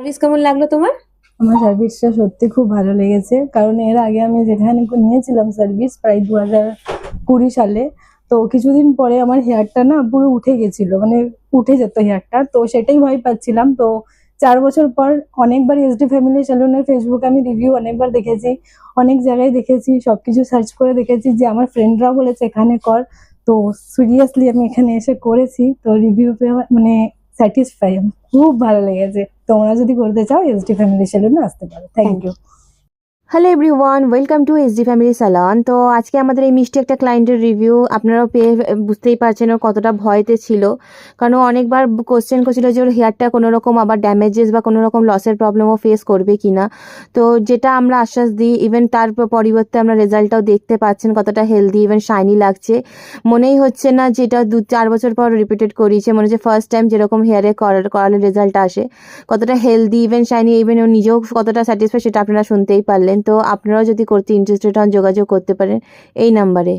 Service কেমন লাগলো তোমার? আমার সার্ভিসটা সত্যি খুব ভালো লেগেছে, কারণ এর আগে আমি যেখানে নিয়েছিলাম সার্ভিস প্রায় 2020 সালে, তো কিছুদিন পরে আমার হেয়ারটা না পুরো উঠে গেছিল, মানে উঠে যেত হেয়ারটা, তো সেটাই ভয় পাচ্ছিলাম। তো 4 বছর পর অনেকবার এসডি ফ্যামিলি সেলুনের ফেসবুকে আমি রিভিউ অনেকবার দেখেছি, অনেক জায়গায় দেখেছি, সবকিছু সার্চ করে দেখেছি, যে আমার ফ্রেন্ডরাও বলেছে এখানে কর। তো সিরিয়াসলি আমি এখানে এসে করেছি, তো রিভিউ পেয়ে মানে স্যাটিসফাই, খুব ভালো লেগেছে। তোমরা যদি করতে চাও এসডি ফ্যামিলি সেলুনে আসতে পারো। Thank you. Hello everyone, welcome to SD family salon. তো আজকে আমাদের এই মিষ্টি একটা ক্লায়েন্টের রিভিউ আপনারাও পেয়ে বুঝতেই পারছেন ও কতটা ভয়তে ছিল, কারণ ও অনেকবার কোশ্চেন করছিল যে ওর হেয়ারটা কোনো রকম আবার ড্যামেজেস বা কোনো রকম লসের প্রবলেমও ফেস করবে কি না। তো যেটা আমরা আশ্বাস দিই, ইভেন তার পরিবর্তে আমরা রেজাল্টটাও দেখতে পাচ্ছেন কতটা হেলদি ইভেন শাইনি লাগছে। মনেই হচ্ছে না যে এটা 2-4 বছর পর রিপিটেড করিয়েছে, মনে হচ্ছে ফার্স্ট টাইম যেরকম হেয়ারে করালে রেজাল্ট আসে। কতটা হেলদি ইভেন শাইনি, ইভেন ও নিজেও কতটা স্যাটিসফাই সেটা আপনারা শুনতেই পারলেন। তো আপনারাও যদি করতে ইন্টারেস্টেড হন যোগাযোগ করতে পারেন এই নাম্বারে।